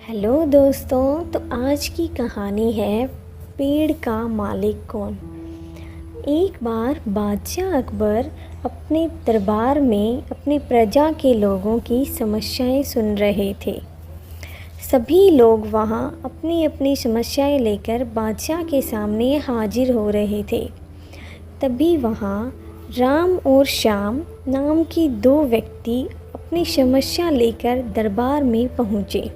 Hello दोस्तों, तो आज की कहानी है पेड़ का मालिक कौन। एक बार बादशाह अकबर अपने दरबार में अपनी प्रजा के लोगों की समस्याएं सुन रहे थे। सभी लोग वहां अपनी अपनी समस्याएं लेकर बादशाह के सामने हाजिर हो रहे थे। तभी वहां राम और श्याम नाम की दो व्यक्ति अपनी समस्या लेकर दरबार में पहुँचे।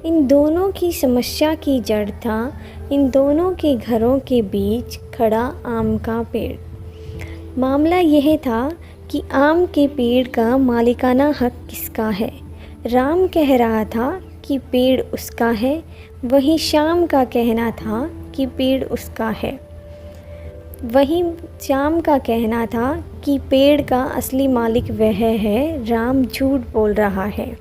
इन दोनों की समस्या की जड़ था इन दोनों के घरों के बीच खड़ा आम का पेड़। मामला यह था कि आम के पेड़ का मालिकाना हक किसका है। राम कह रहा था कि पेड़ उसका है, वहीं श्याम का कहना था कि पेड़ उसका है। वहीं श्याम का कहना था कि पेड़ का असली मालिक वह है, राम झूठ बोल रहा है।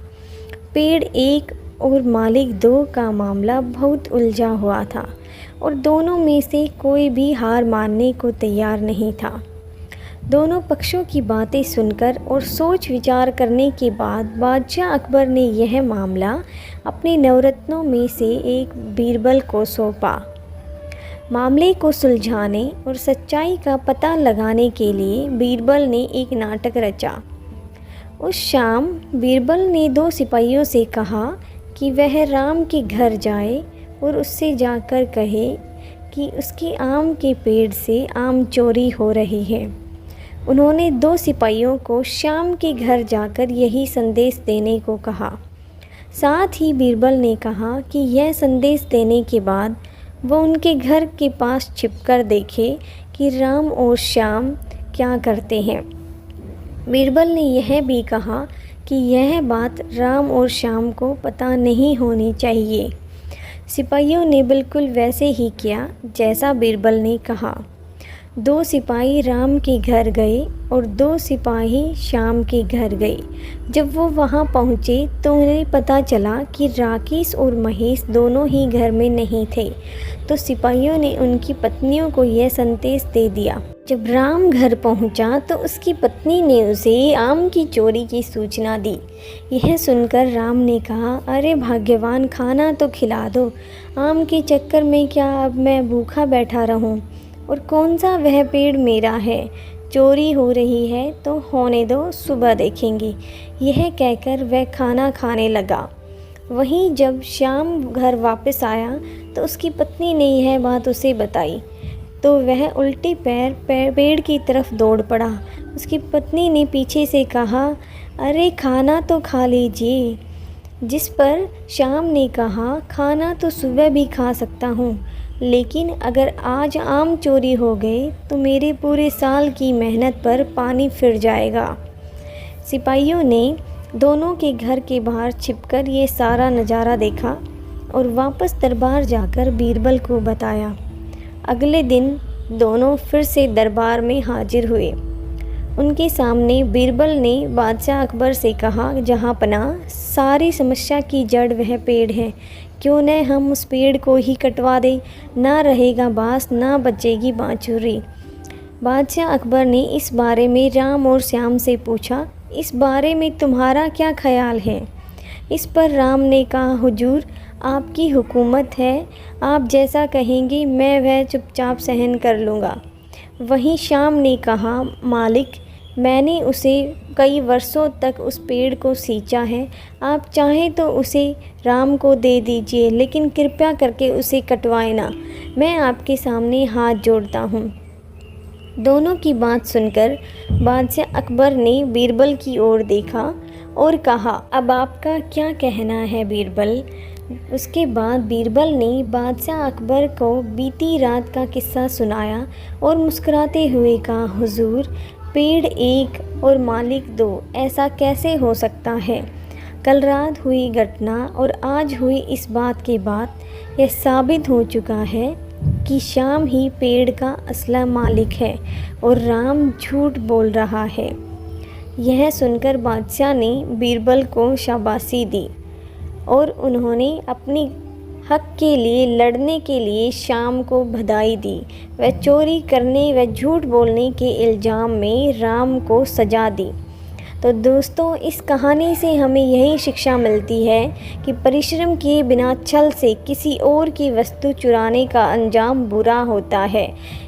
पेड़ एक और मालिक दो का मामला बहुत उलझा हुआ था और दोनों में से कोई भी हार मानने को तैयार नहीं था। दोनों पक्षों की बातें सुनकर और सोच विचार करने के बाद बादशाह अकबर ने यह मामला अपने नवरत्नों में से एक बीरबल को सौंपा। मामले को सुलझाने और सच्चाई का पता लगाने के लिए बीरबल ने एक नाटक रचा। उस शाम बीरबल ने दो सिपाहियों से कहा कि वह राम के घर जाए और उससे जाकर कहे कि उसके आम के पेड़ से आम चोरी हो रही है। उन्होंने दो सिपाहियों को श्याम के घर जाकर यही संदेश देने को कहा। साथ ही बीरबल ने कहा कि यह संदेश देने के बाद वो उनके घर के पास छिपकर देखे कि राम और श्याम क्या करते हैं। बीरबल ने यह भी कहा कि यह बात राम और श्याम को पता नहीं होनी चाहिए। सिपाहियों ने बिल्कुल वैसे ही किया जैसा बीरबल ने कहा। दो सिपाही राम के घर गए और दो सिपाही श्याम के घर गए। जब वो वहाँ पहुँचे तो उन्हें पता चला कि राकेश और महेश दोनों ही घर में नहीं थे। तो सिपाहियों ने उनकी पत्नियों को यह संदेश दे दिया। जब राम घर पहुंचा तो उसकी पत्नी ने उसे आम की चोरी की सूचना दी। यह सुनकर राम ने कहा, अरे भाग्यवान, खाना तो खिला दो। आम के चक्कर में क्या अब मैं भूखा बैठा रहूं? और कौन सा वह पेड़ मेरा है? चोरी हो रही है तो होने दो, सुबह देखेंगे। यह कहकर वह खाना खाने लगा। वहीं जब श्याम घर वापस आया तो उसकी पत्नी ने यह बात उसे बताई तो वह उल्टे पैर पेड़ की तरफ दौड़ पड़ा। उसकी पत्नी ने पीछे से कहा, अरे खाना तो खा लीजिए। जिस पर श्याम ने कहा, खाना तो सुबह भी खा सकता हूँ, लेकिन अगर आज आम चोरी हो गए तो मेरे पूरे साल की मेहनत पर पानी फिर जाएगा। सिपाहियों ने दोनों के घर के बाहर छिपकर ये सारा नज़ारा देखा और वापस दरबार जाकर बीरबल को बताया। अगले दिन दोनों फिर से दरबार में हाजिर हुए। उनके सामने बीरबल ने बादशाह अकबर से कहा, जहाँ पना सारी समस्या की जड़ वह पेड़ है, क्यों न हम उस पेड़ को ही कटवा दें। ना रहेगा बांस, ना बचेगी बांसुरी। बादशाह अकबर ने इस बारे में राम और श्याम से पूछा, इस बारे में तुम्हारा क्या ख्याल है? इस पर राम ने कहा, हुजूर, आपकी हुकूमत है, आप जैसा कहेंगे मैं वह चुपचाप सहन कर लूँगा। वहीं श्याम ने कहा, मालिक, मैंने उसे कई वर्षों तक उस पेड़ को सींचा है, आप चाहें तो उसे राम को दे दीजिए, लेकिन कृपया करके उसे कटवाएं ना। मैं आपके सामने हाथ जोड़ता हूँ। दोनों की बात सुनकर बादशाह अकबर ने बीरबल की ओर देखा और कहा, अब आपका क्या कहना है बीरबल? उसके बाद बीरबल ने बादशाह अकबर को बीती रात का किस्सा सुनाया और मुस्कुराते हुए कहा, हुजूर, पेड़ एक और मालिक दो, ऐसा कैसे हो सकता है? कल रात हुई घटना और आज हुई इस बात के बाद यह साबित हो चुका है कि श्याम ही पेड़ का असला मालिक है और राम झूठ बोल रहा है। यह सुनकर बादशाह ने बीरबल को शाबाशी दी और उन्होंने अपनी हक के लिए लड़ने के लिए श्याम को बधाई दी। वह चोरी करने व झूठ बोलने के इल्ज़ाम में राम को सजा दी। तो दोस्तों, इस कहानी से हमें यही शिक्षा मिलती है कि परिश्रम किए बिना छल से किसी और की वस्तु चुराने का अंजाम बुरा होता है,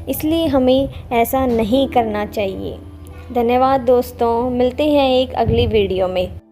इसलिए हमें ऐसा नहीं करना चाहिए। धन्यवाद दोस्तों, मिलते हैं एक अगली वीडियो में।